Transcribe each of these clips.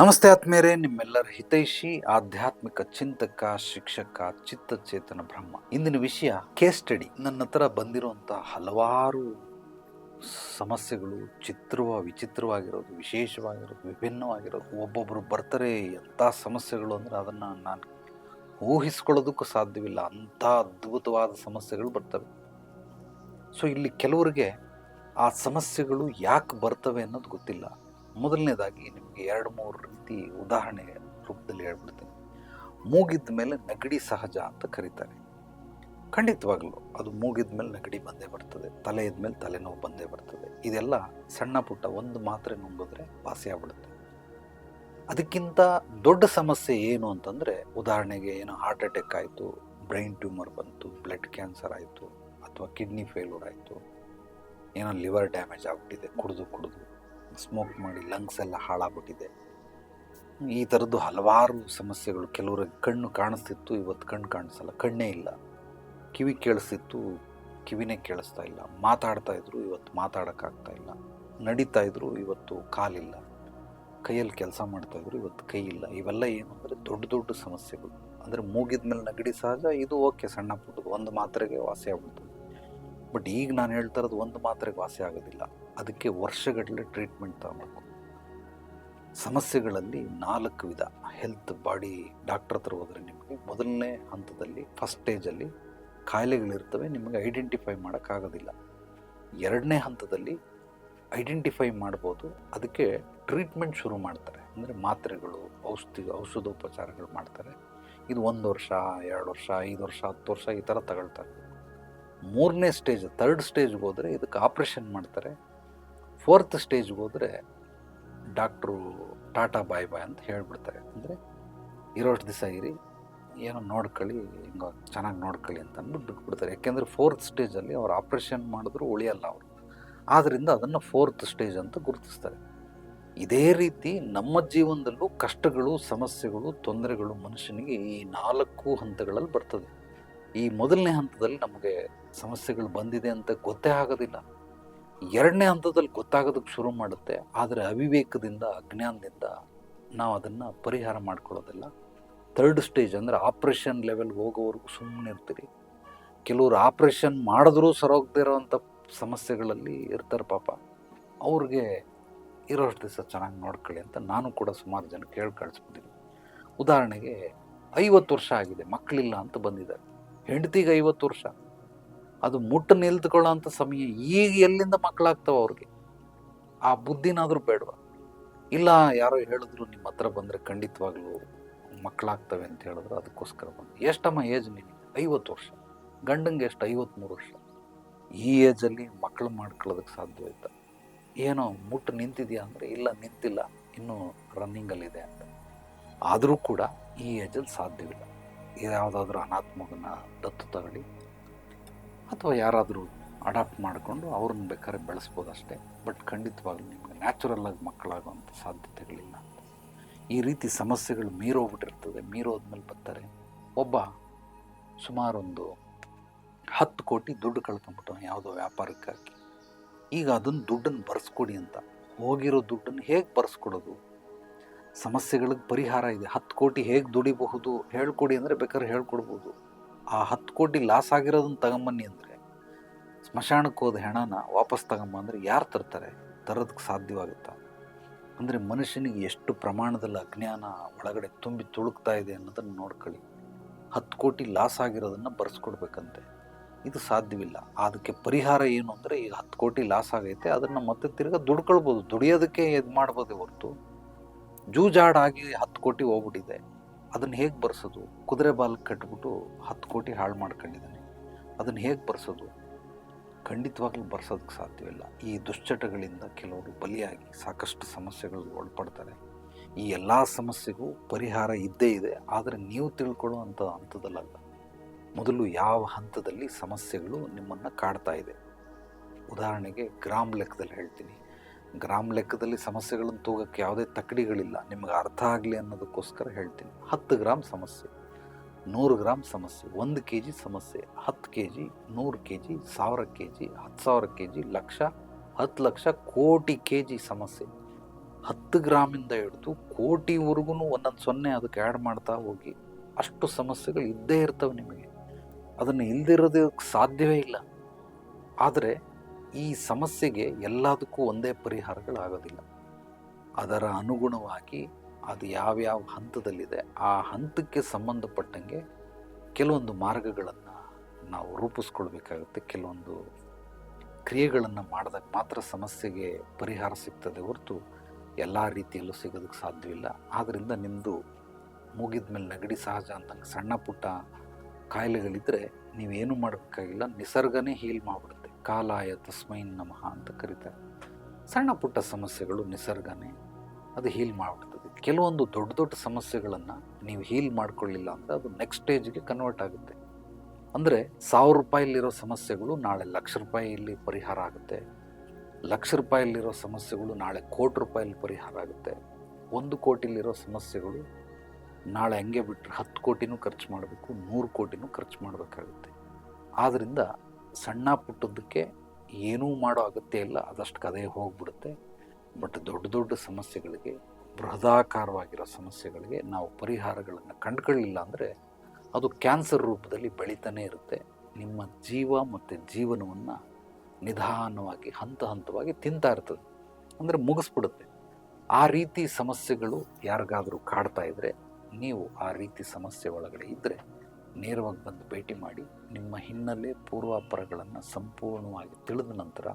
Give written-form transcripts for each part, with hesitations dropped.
ನಮಸ್ತೆ ಆತ್ಮೇರೆ, ನಿಮ್ಮೆಲ್ಲರ ಹಿತೈಷಿ ಆಧ್ಯಾತ್ಮಿಕ ಚಿಂತಕ ಶಿಕ್ಷಕ ಚಿತ್ತಚೇತನ ಬ್ರಹ್ಮ. ಇಂದಿನ ವಿಷಯ ಕೇಸ್ ಸ್ಟಡಿ. ನನ್ನ ಹತ್ರ ಬಂದಿರುವಂಥ ಹಲವಾರು ಸಮಸ್ಯೆಗಳು ವಿಚಿತ್ರವಾಗಿರೋದು, ವಿಶೇಷವಾಗಿರೋದು, ವಿಭಿನ್ನವಾಗಿರೋದು. ಒಬ್ಬೊಬ್ಬರು ಬರ್ತಾರೆ, ಎಂಥ ಸಮಸ್ಯೆಗಳು ಅಂದರೆ ಅದನ್ನು ನಾನು ಊಹಿಸ್ಕೊಳ್ಳೋದಕ್ಕೂ ಸಾಧ್ಯವಿಲ್ಲ, ಅಂಥ ಅದ್ಭುತವಾದ ಸಮಸ್ಯೆಗಳು ಬರ್ತವೆ. ಸೊ ಇಲ್ಲಿ ಕೆಲವರಿಗೆ ಆ ಸಮಸ್ಯೆಗಳು ಯಾಕೆ ಬರ್ತವೆ ಅನ್ನೋದು ಗೊತ್ತಿಲ್ಲ. ಮೊದಲನೇದಾಗಿ ನಿಮಗೆ 2-3 ರೀತಿ ಉದಾಹರಣೆ ರೂಪದಲ್ಲಿ ಹೇಳ್ಬಿಡ್ತೀನಿ. ಮೂಗಿದ ಮೇಲೆ ನೆಗಡಿ ಸಹಜ ಅಂತ ಕರೀತಾರೆ. ಖಂಡಿತವಾಗ್ಲೂ ಅದು ಮೂಗಿದ ಮೇಲೆ ನೆಗಡಿ ಬಂದೇ ಬರ್ತದೆ, ತಲೆ ಇದ್ಮೇಲೆ ತಲೆನೋವು ಬಂದೇ ಬರ್ತದೆ. ಇದೆಲ್ಲ ಸಣ್ಣ ಪುಟ್ಟ ಒಂದು ಮಾತ್ರೆ ನುಂಗಿದ್ರೆ ವಾಸಿ ಆಗ್ಬಿಡುತ್ತೆ. ಅದಕ್ಕಿಂತ ದೊಡ್ಡ ಸಮಸ್ಯೆ ಏನು ಅಂತಂದರೆ, ಉದಾಹರಣೆಗೆ ಏನೋ ಹಾರ್ಟ್ ಅಟ್ಯಾಕ್ ಆಯಿತು, ಬ್ರೈನ್ ಟ್ಯೂಮರ್ ಬಂತು, ಬ್ಲಡ್ ಕ್ಯಾನ್ಸರ್ ಆಯಿತು, ಅಥವಾ ಕಿಡ್ನಿ ಫೇಲ್ಯೂರ್ ಆಯಿತು, ಏನೋ ಲಿವರ್ ಡ್ಯಾಮೇಜ್ ಆಗಿಬಿಟ್ಟಿದೆ, ಕುಡಿದು ಸ್ಮೋಕ್ ಮಾಡಿ ಲಂಗ್ಸ್ ಎಲ್ಲ ಹಾಳಾಗ್ಬಿಟ್ಟಿದೆ. ಈ ಥರದ್ದು ಹಲವಾರು ಸಮಸ್ಯೆಗಳು. ಕೆಲವ್ರಿಗೆ ಕಣ್ಣು ಕಾಣಿಸ್ತಿತ್ತು, ಇವತ್ತು ಕಣ್ಣು ಕಾಣಿಸಲ್ಲ, ಕಣ್ಣೇ ಇಲ್ಲ. ಕಿವಿ ಕೇಳಿಸ್ತಿತ್ತು, ಕಿವಿನೇ ಕೇಳಿಸ್ತಾ ಇಲ್ಲ. ಮಾತಾಡ್ತಾ ಇದ್ರು, ಇವತ್ತು ಮಾತಾಡೋಕ್ಕಾಗ್ತಾ ಇಲ್ಲ. ನಡೀತಾ ಇದ್ರು, ಇವತ್ತು ಕಾಲಿಲ್ಲ. ಕೈಯಲ್ಲಿ ಕೆಲಸ ಮಾಡ್ತಾಯಿದ್ರು, ಇವತ್ತು ಕೈ ಇಲ್ಲ. ಇವೆಲ್ಲ ಏನು ಅಂದರೆ ದೊಡ್ಡ ದೊಡ್ಡ ಸಮಸ್ಯೆಗಳು. ಅಂದರೆ ಮೂಗಿದ ಮೇಲೆ ನೆಗಡಿ ಸಹಜ, ಇದು ಓಕೆ, ಸಣ್ಣ ಪುಟ್ಟದು, ಒಂದು ಮಾತ್ರೆಗೆ ವಾಸಿ ಆಗ್ಬಿಡ್ತದೆ. ಬಟ್ ಈಗ ನಾನು ಹೇಳ್ತಾ ಇರೋದು ಒಂದು ಮಾತ್ರೆಗೆ ವಾಸಿ ಆಗೋದಿಲ್ಲ, ಅದಕ್ಕೆ ವರ್ಷಗಟ್ಟಲೆ ಟ್ರೀಟ್ಮೆಂಟ್ ತಗೋಬೇಕು. ಸಮಸ್ಯೆಗಳಲ್ಲಿ 4 ವಿಧ. ಹೆಲ್ತ್ ಬಾಡಿ ಡಾಕ್ಟರ್ ಹತ್ರ ಹೋದರೆ ನಿಮಗೆ ಮೊದಲನೇ ಹಂತದಲ್ಲಿ, ಫಸ್ಟ್ ಸ್ಟೇಜಲ್ಲಿ ಕಾಯಿಲೆಗಳಿರ್ತವೆ, ನಿಮಗೆ ಐಡೆಂಟಿಫೈ ಮಾಡೋಕ್ಕಾಗೋದಿಲ್ಲ. 2ನೇ ಹಂತದಲ್ಲಿ ಐಡೆಂಟಿಫೈ ಮಾಡ್ಬೋದು, ಅದಕ್ಕೆ ಟ್ರೀಟ್ಮೆಂಟ್ ಶುರು ಮಾಡ್ತಾರೆ. ಅಂದರೆ ಮಾತ್ರೆಗಳು, ಔಷಧೋಪಚಾರಗಳು ಮಾಡ್ತಾರೆ. ಇದು 1 ವರ್ಷ, 2 ವರ್ಷ, 5 ವರ್ಷ, 10 ವರ್ಷ ಈ ಥರ ತಗೊಳ್ತಾರೆ. 3ನೇ ಸ್ಟೇಜ್, 3rd ಸ್ಟೇಜ್ಗೆ ಹೋದರೆ ಇದಕ್ಕೆ ಆಪ್ರೇಷನ್ ಮಾಡ್ತಾರೆ. 4th ಸ್ಟೇಜ್ಗೆ ಹೋದರೆ ಡಾಕ್ಟ್ರು ಟಾಟಾ ಬಾಯ್ ಬಾಯ್ ಅಂತ ಹೇಳಿಬಿಡ್ತಾರೆ. ಅಂದರೆ ಇರೋಷ್ಟು ದಿವಸ ಇರಿ, ಏನೋ ನೋಡ್ಕೊಳ್ಳಿ, ಹಿಂಗೆ ಚೆನ್ನಾಗಿ ನೋಡ್ಕೊಳ್ಳಿ ಅಂತ ಅಂದ್ಬಿಟ್ಟು ಬಿಟ್ಬಿಡ್ತಾರೆ. ಯಾಕೆಂದರೆ 4th ಸ್ಟೇಜಲ್ಲಿ ಅವ್ರು ಆಪ್ರೇಷನ್ ಮಾಡಿದ್ರು ಉಳಿಯಲ್ಲ ಅವರು. ಆದ್ದರಿಂದ ಅದನ್ನು 4th ಸ್ಟೇಜ್ ಅಂತ ಗುರುತಿಸ್ತಾರೆ. ಇದೇ ರೀತಿ ನಮ್ಮ ಜೀವನದಲ್ಲೂ ಕಷ್ಟಗಳು, ಸಮಸ್ಯೆಗಳು, ತೊಂದರೆಗಳು ಮನುಷ್ಯನಿಗೆ ಈ 4 ಹಂತಗಳಲ್ಲಿ ಬರ್ತದೆ. ಈ ಮೊದಲನೇ ಹಂತದಲ್ಲಿ ನಮಗೆ ಸಮಸ್ಯೆಗಳು ಬಂದಿದೆ ಅಂತ ಗೊತ್ತೇ ಆಗೋದಿಲ್ಲ. 2ನೇ ಹಂತದಲ್ಲಿ ಗೊತ್ತಾಗೋದಕ್ಕೆ ಶುರು ಮಾಡುತ್ತೆ. ಆದರೆ ಅವಿವೇಕದಿಂದ, ಅಜ್ಞಾನದಿಂದ ನಾವು ಅದನ್ನು ಪರಿಹಾರ ಮಾಡ್ಕೊಳ್ಳೋದಿಲ್ಲ. 3rd ಸ್ಟೇಜ್ ಅಂದರೆ ಆಪ್ರೇಷನ್ ಲೆವೆಲ್ಗೆ ಹೋಗೋವರೆಗೂ ಸುಮ್ಮನೆ ಇರ್ತೀರಿ. ಕೆಲವರು ಆಪ್ರೇಷನ್ ಮಾಡಿದ್ರೂ ಸರೋಗದೇ ಇರೋವಂಥ ಸಮಸ್ಯೆಗಳಲ್ಲಿ ಇರ್ತಾರೆ ಪಾಪ. ಅವ್ರಿಗೆ ಇರೋಷ್ಟು ದಿವಸ ಚೆನ್ನಾಗಿ ನೋಡ್ಕೊಳ್ಳಿ ಅಂತ ನಾನು ಕೂಡ ಸುಮಾರು ಜನಕ್ಕೆ ಹೇಳಿ ಕಳಿಸ್ಬಿಟ್ಟಿದ್ದೀನಿ. ಉದಾಹರಣೆಗೆ 50 ವರ್ಷ ಆಗಿದೆ, ಮಕ್ಕಳಿಲ್ಲ ಅಂತ ಬಂದಿದ್ದಾರೆ. ಹೆಂಡತಿಗೆ 50 ವರ್ಷ, ಅದು ಮುಟ್ಟು ನಿಲ್ತ್ಕೊಳ್ಳೋ ಅಂಥ ಸಮಯ. ಈಗ ಎಲ್ಲಿಂದ ಮಕ್ಕಳಾಗ್ತಾವೆ ಅವ್ರಿಗೆ? ಆ ಬುದ್ಧಿನಾದರೂ ಬೇಡವಾ? ಇಲ್ಲ, ಯಾರೋ ಹೇಳಿದ್ರು ನಿಮ್ಮ ಹತ್ರ ಬಂದರೆ ಖಂಡಿತವಾಗ್ಲೂ ಮಕ್ಕಳಾಗ್ತವೆ ಅಂತ ಹೇಳಿದ್ರು, ಅದಕ್ಕೋಸ್ಕರ ಬಂದು. ಎಷ್ಟಮ್ಮ ಏಜ್ ನಿನಗೆ? 50 ವರ್ಷ. ಗಂಡಂಗೆ ಎಷ್ಟು? 53 ವರ್ಷ. ಈ ಏಜಲ್ಲಿ ಮಕ್ಕಳು ಮಾಡ್ಕೊಳ್ಳೋದಕ್ಕೆ ಸಾಧ್ಯವಾಯ್ತಾ? ಏನೋ ಮುಟ್ಟು ನಿಂತಿದೆಯಾ ಅಂದರೆ ಇಲ್ಲ, ನಿಂತಿಲ್ಲ, ಇನ್ನೂ ರನ್ನಿಂಗಲ್ಲಿದೆ ಅಂತ. ಆದರೂ ಕೂಡ ಈ ಏಜಲ್ಲಿ ಸಾಧ್ಯವಿಲ್ಲ. ಯಾವುದಾದ್ರೂ ಅನಾಥ ಮಗನ ದತ್ತು ತಗೊಳ್ಳಿ, ಅಥವಾ ಯಾರಾದರೂ ಅಡಾಪ್ಟ್ ಮಾಡಿಕೊಂಡು ಅವ್ರನ್ನ ಬೇಕಾದ್ರೆ ಬೆಳೆಸ್ಬೋದು ಅಷ್ಟೇ. ಬಟ್ ಖಂಡಿತವಾಗ್ಲೂ ನಿಮಗೆ ನ್ಯಾಚುರಲ್ಲಾಗಿ ಮಕ್ಕಳಾಗುವಂಥ ಸಾಧ್ಯತೆಗಳಿಲ್ಲ. ಈ ರೀತಿ ಸಮಸ್ಯೆಗಳು ಮೀರೋಗ್ಬಿಟ್ಟಿರ್ತದೆ. ಮೀರೋದ್ಮೇಲೆ ಬರ್ತಾರೆ. ಒಬ್ಬ ಸುಮಾರೊಂದು 10 ಕೋಟಿ ದುಡ್ಡು ಕಳ್ಕೊಂಬಿಟ್ಟು ಯಾವುದೋ ವ್ಯಾಪಾರಕ್ಕೆ ಹಾಕಿ, ಈಗ ಅದನ್ನು ದುಡ್ಡನ್ನು ಬರೆಸ್ಕೊಡಿ ಅಂತ. ಹೋಗಿರೋ ದುಡ್ಡನ್ನು ಹೇಗೆ ಬರೆಸ್ಕೊಡೋದು? ಸಮಸ್ಯೆಗಳಿಗೆ ಪರಿಹಾರ ಇದೆ. 10 ಕೋಟಿ ಹೇಗೆ ದುಡಿಬಹುದು ಹೇಳ್ಕೊಡಿ ಅಂದರೆ ಬೇಕಾದ್ರೆ ಹೇಳ್ಕೊಡ್ಬೋದು. ಆ 10 ಕೋಟಿ ಲಾಸ್ ಆಗಿರೋದನ್ನು ತಗೊಂಬನ್ನಿ ಅಂದರೆ, ಸ್ಮಶಾನಕ್ಕೆ ಹೋದ ಹೆಣನ ವಾಪಸ್ ತಗೊಂಬಂದರೆ ಯಾರು ತರ್ತಾರೆ? ತರೋದಕ್ಕೆ ಸಾಧ್ಯವಾಗುತ್ತಾ? ಅಂದರೆ ಮನುಷ್ಯನಿಗೆ ಎಷ್ಟು ಪ್ರಮಾಣದಲ್ಲಿ ಅಜ್ಞಾನ ಒಳಗಡೆ ತುಂಬಿ ತುಳುಕ್ತಾ ಇದೆ ಅನ್ನೋದನ್ನು ನೋಡ್ಕೊಳ್ಳಿ. 10 ಕೋಟಿ ಲಾಸ್ ಆಗಿರೋದನ್ನು ಬರೆಸ್ಕೊಡ್ಬೇಕಂತೆ, ಇದು ಸಾಧ್ಯವಿಲ್ಲ. ಅದಕ್ಕೆ ಪರಿಹಾರ ಏನು ಅಂದರೆ, ಈಗ 10 ಕೋಟಿ ಲಾಸ್ ಆಗೈತೆ, ಅದನ್ನು ಮತ್ತೆ ತಿರ್ಗಾ ದುಡ್ಕೊಳ್ಬೋದು. ದುಡಿಯೋದಕ್ಕೆ ಇದು ಮಾಡ್ಬೋದೇ ಹೊರತು, ಜೂಜಾಡಾಗಿ 10 ಕೋಟಿ ಹೋಗ್ಬಿಟ್ಟಿದೆ, ಅದನ್ನು ಹೇಗೆ ಬರ್ಸೋದು? ಕುದುರೆ ಬಾಲ್ ಕಟ್ಬಿಟ್ಟು 10 ಕೋಟಿ ಹಾಳು ಮಾಡ್ಕೊಂಡಿದ್ದಾನೆ, ಅದನ್ನು ಹೇಗೆ ಬರ್ಸೋದು? ಖಂಡಿತವಾಗ್ಲೂ ಬರ್ಸೋದಕ್ಕೆ ಸಾಧ್ಯವಿಲ್ಲ. ಈ ದುಶ್ಚಟಗಳಿಂದ ಕೆಲವರು ಬಲಿಯಾಗಿ ಸಾಕಷ್ಟು ಸಮಸ್ಯೆಗಳಿಗೆ ಒಳಪಡ್ತಾರೆ. ಈ ಎಲ್ಲ ಸಮಸ್ಯೆಗೂ ಪರಿಹಾರ ಇದ್ದೇ ಇದೆ, ಆದರೆ ನೀವು ತಿಳ್ಕೊಳ್ಳುವಂಥ ಹಂತದಲ್ಲಲ್ಲ. ಮೊದಲು ಯಾವ ಹಂತದಲ್ಲಿ ಸಮಸ್ಯೆಗಳು ನಿಮ್ಮನ್ನು ಕಾಡ್ತಾ ಇದೆ. ಉದಾಹರಣೆಗೆ ಗ್ರಾಮ್ ಲೆಕ್ಕದಲ್ಲಿ ಹೇಳ್ತೀನಿ. ಗ್ರಾಮ್ ಲೆಕ್ಕದಲ್ಲಿ ಸಮಸ್ಯೆಗಳನ್ನು ತೂಗಕ್ಕೆ ಯಾವುದೇ ತಕ್ಕಡಿಗಳಿಲ್ಲ. ನಿಮಗೆ ಅರ್ಥ ಆಗಲಿ ಅನ್ನೋದಕ್ಕೋಸ್ಕರ ಹೇಳ್ತೀನಿ. 10 ಗ್ರಾಮ್ ಸಮಸ್ಯೆ, 100 ಗ್ರಾಮ್ ಸಮಸ್ಯೆ, 1 kg ಸಮಸ್ಯೆ, 10 kg, 100 kg, 1000 kg, 10,000 kg, lakh, 10 lakh, ಕೋಟಿ kg ಸಮಸ್ಯೆ. 10 ಗ್ರಾಮಿಂದ ಹಿಡಿದು ಕೋಟಿವರೆಗೂ ಒಂದೊಂದು ಸೊನ್ನೆ ಅದಕ್ಕೆ ಆ್ಯಡ್ ಮಾಡ್ತಾ ಹೋಗಿ ಅಷ್ಟು ಸಮಸ್ಯೆಗಳು ಇದ್ದೇ ಇರ್ತವೆ ನಿಮಗೆ. ಅದನ್ನು ಇಲ್ದಿರೋದಕ್ಕೆ ಸಾಧ್ಯವೇ ಇಲ್ಲ. ಆದರೆ ಈ ಸಮಸ್ಯೆಗೆ ಎಲ್ಲದಕ್ಕೂ ಒಂದೇ ಪರಿಹಾರಗಳಾಗೋದಿಲ್ಲ. ಅದರ ಅನುಗುಣವಾಗಿ ಅದು ಯಾವ್ಯಾವ ಹಂತದಲ್ಲಿದೆ ಆ ಹಂತಕ್ಕೆ ಸಂಬಂಧಪಟ್ಟಂಗೆ ಕೆಲವೊಂದು ಮಾರ್ಗಗಳನ್ನು ನಾವು ರೂಪಿಸ್ಕೊಳ್ಬೇಕಾಗುತ್ತೆ. ಕೆಲವೊಂದು ಕ್ರಿಯೆಗಳನ್ನು ಮಾಡಿದಾಗ ಮಾತ್ರ ಸಮಸ್ಯೆಗೆ ಪರಿಹಾರ ಸಿಗ್ತದೆ ಹೊರತು ಎಲ್ಲ ರೀತಿಯಲ್ಲೂ ಸಿಗೋದಕ್ಕೆ ಸಾಧ್ಯವಿಲ್ಲ. ಆದ್ದರಿಂದ ನಿಮ್ಮದು ಮುಗಿದ ಮೇಲೆ ನೆಗಡಿ ಸಹಜ ಅಂತಂಗೆ ಸಣ್ಣ ಪುಟ್ಟ ಕಾಯಿಲೆಗಳಿದ್ದರೆ ನೀವೇನು ಮಾಡಬೇಕಾಗಿಲ್ಲ, ನಿಸರ್ಗನೇ ಹೀಲ್ ಮಾಡಿಬಿಡುತ್ತೆ. ಕಾಲಾಯ ತಸ್ಮೈ ನಮಃ ಅಂತ ಕರೀತಾರೆ. ಸಣ್ಣ ಪುಟ್ಟ ಸಮಸ್ಯೆಗಳು ನಿಸರ್ಗನೇ ಅದು ಹೀಲ್ ಮಾಡಿಬಿಡ್ತದೆ. ಕೆಲವೊಂದು ದೊಡ್ಡ ದೊಡ್ಡ ಸಮಸ್ಯೆಗಳನ್ನು ನೀವು ಹೀಲ್ ಮಾಡ್ಕೊಳ್ಳಿಲ್ಲ ಅಂದರೆ ಅದು ನೆಕ್ಸ್ಟ್ ಸ್ಟೇಜ್ಗೆ ಕನ್ವರ್ಟ್ ಆಗುತ್ತೆ. ಅಂದರೆ 1000 ರೂಪಾಯಿಲಿರೋ ಸಮಸ್ಯೆಗಳು ನಾಳೆ ₹1,00,000 ಪರಿಹಾರ ಆಗುತ್ತೆ. ₹1,00,000 ಸಮಸ್ಯೆಗಳು ನಾಳೆ ₹1,00,00,000 ಪರಿಹಾರ ಆಗುತ್ತೆ. 1 ಕೋಟಿಲಿರೋ ಸಮಸ್ಯೆಗಳು ನಾಳೆ ಹಂಗೆ ಬಿಟ್ಟರೆ 10 ಕೋಟಿನೂ ಖರ್ಚು ಮಾಡಬೇಕು, 100 ಕೋಟಿನೂ ಖರ್ಚು ಮಾಡಬೇಕಾಗುತ್ತೆ. ಆದ್ದರಿಂದ ಸಣ್ಣ ಪುಟ್ಟದ್ದಕ್ಕೆ ಏನೂ ಮಾಡೋ ಅಗತ್ಯ ಇಲ್ಲ, ಅದಷ್ಟು ಅದೇ ಹೋಗ್ಬಿಡುತ್ತೆ. ಬಟ್ ದೊಡ್ಡ ದೊಡ್ಡ ಸಮಸ್ಯೆಗಳಿಗೆ, ಬೃಹದಾಕಾರವಾಗಿರೋ ಸಮಸ್ಯೆಗಳಿಗೆ ನಾವು ಪರಿಹಾರಗಳನ್ನು ಕಂಡುಕೊಳ್ಳಿಲ್ಲ ಅಂದರೆ ಅದು ಕ್ಯಾನ್ಸರ್ ರೂಪದಲ್ಲಿ ಬೆಳೀತಾನೆ ಇರುತ್ತೆ. ನಿಮ್ಮ ಜೀವ ಮತ್ತು ಜೀವನವನ್ನು ನಿಧಾನವಾಗಿ ಹಂತ ಹಂತವಾಗಿ ತಿಂತಾ ಇರ್ತದೆ, ಅಂದರೆ ಮುಗಿಸ್ಬಿಡುತ್ತೆ. ಆ ರೀತಿ ಸಮಸ್ಯೆಗಳು ಯಾರಿಗಾದರೂ ಕಾಡ್ತಾ ಇದ್ದರೆ, ನೀವು ಆ ರೀತಿ ಸಮಸ್ಯೆ ಒಳಗಡೆ ಇದ್ದರೆ ನೇರವಾಗಿ ಬಂದು ಭೇಟಿ ಮಾಡಿ. ನಿಮ್ಮ ಹಿನ್ನೆಲೆ ಪೂರ್ವಾಪರಗಳನ್ನು ಸಂಪೂರ್ಣವಾಗಿ ತಿಳಿದ ನಂತರ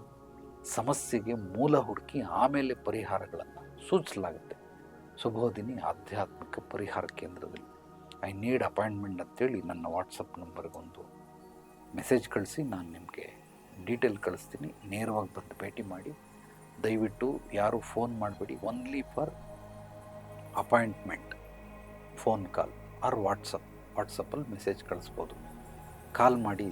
ಸಮಸ್ಯೆಗೆ ಮೂಲ ಹುಡುಕಿ ಆಮೇಲೆ ಪರಿಹಾರಗಳನ್ನು ಸೂಚಿಸಲಾಗುತ್ತೆ. ಶುಭೋದಿನಿ ಆಧ್ಯಾತ್ಮಿಕ ಪರಿಹಾರ ಕೇಂದ್ರದಲ್ಲಿ ಐ ನೀಡ್ ಅಪಾಯಿಂಟ್ಮೆಂಟ್ ಅಂತೇಳಿ ನನ್ನ ವಾಟ್ಸಪ್ ನಂಬರ್ಗೊಂದು ಮೆಸೇಜ್ ಕಳಿಸಿ, ನಾನು ನಿಮಗೆ ಡೀಟೇಲ್ ಕಳಿಸ್ತೀನಿ. ನೇರವಾಗಿ ಬಂದು ಭೇಟಿ ಮಾಡಿ. ದಯವಿಟ್ಟು ಯಾರೂ ಫೋನ್ ಮಾಡಬೇಡಿ. Only for appointment phone call R ವಾಟ್ಸಪ್ಪಲ್ಲಿ ಮೆಸೇಜ್ ಕಳಿಸ್ಬೋದು. ಕಾಲ್ ಮಾಡಿ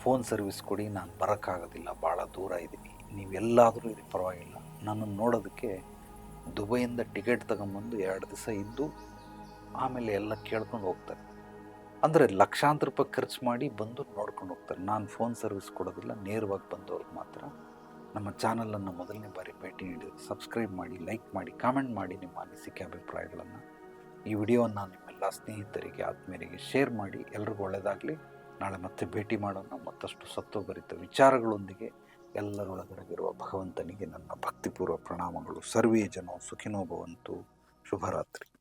ಫೋನ್ ಸರ್ವಿಸ್ ಕೊಡಿ, ನಾನು ಬರೋಕ್ಕಾಗೋದಿಲ್ಲ, ಭಾಳ ದೂರ ಇದ್ದೀನಿ, ನೀವೆಲ್ಲಾದರೂ ಇದು ಪರವಾಗಿಲ್ಲ, ನನ್ನನ್ನು ನೋಡೋದಕ್ಕೆ ದುಬೈಯಿಂದ ಟಿಕೆಟ್ ತಗೊಂಬಂದು 2 ದಿವಸ ಇದ್ದು ಆಮೇಲೆ ಎಲ್ಲ ಕೇಳ್ಕೊಂಡು ಹೋಗ್ತಾರೆ. ಅಂದರೆ ಲಕ್ಷಾಂತರ ರೂಪಾಯಿ ಖರ್ಚು ಮಾಡಿ ಬಂದು ನೋಡ್ಕೊಂಡು ಹೋಗ್ತಾರೆ. ನಾನು ಫೋನ್ ಸರ್ವಿಸ್ ಕೊಡೋದಿಲ್ಲ, ನೇರವಾಗಿ ಬಂದವ್ರಿಗೆ ಮಾತ್ರ. ನಮ್ಮ ಚಾನಲನ್ನು ಮೊದಲನೇ ಬಾರಿ ಭೇಟಿ ನೀಡಿದರೆ ಸಬ್ಸ್ಕ್ರೈಬ್ ಮಾಡಿ, ಲೈಕ್ ಮಾಡಿ, ಕಾಮೆಂಟ್ ಮಾಡಿ ನಿಮ್ಮ ಅನಿಸಿಕೆ ಅಭಿಪ್ರಾಯಗಳನ್ನು. ಈ ವಿಡಿಯೋವನ್ನು ನಿಮ್ಮೆಲ್ಲ ಸ್ನೇಹಿತರಿಗೆ ಆತ್ಮೀಯರಿಗೆ ಶೇರ್ ಮಾಡಿ. ಎಲ್ರಿಗೂ ಒಳ್ಳೆಯದಾಗಲಿ. ನಾಳೆ ಮತ್ತೆ ಭೇಟಿ ಮಾಡೋಣ ಮತ್ತಷ್ಟು ಸತ್ವಭರಿತ ವಿಚಾರಗಳೊಂದಿಗೆ. ಎಲ್ಲರೊಳಗಡೆಗಿರುವ ಭಗವಂತನಿಗೆ ನನ್ನ ಭಕ್ತಿಪೂರ್ವ ಪ್ರಣಾಮಗಳು. ಸರ್ವೇ ಜನೋ ಸುಖಿನೋ ಭವಂತು. ಶುಭರಾತ್ರಿ.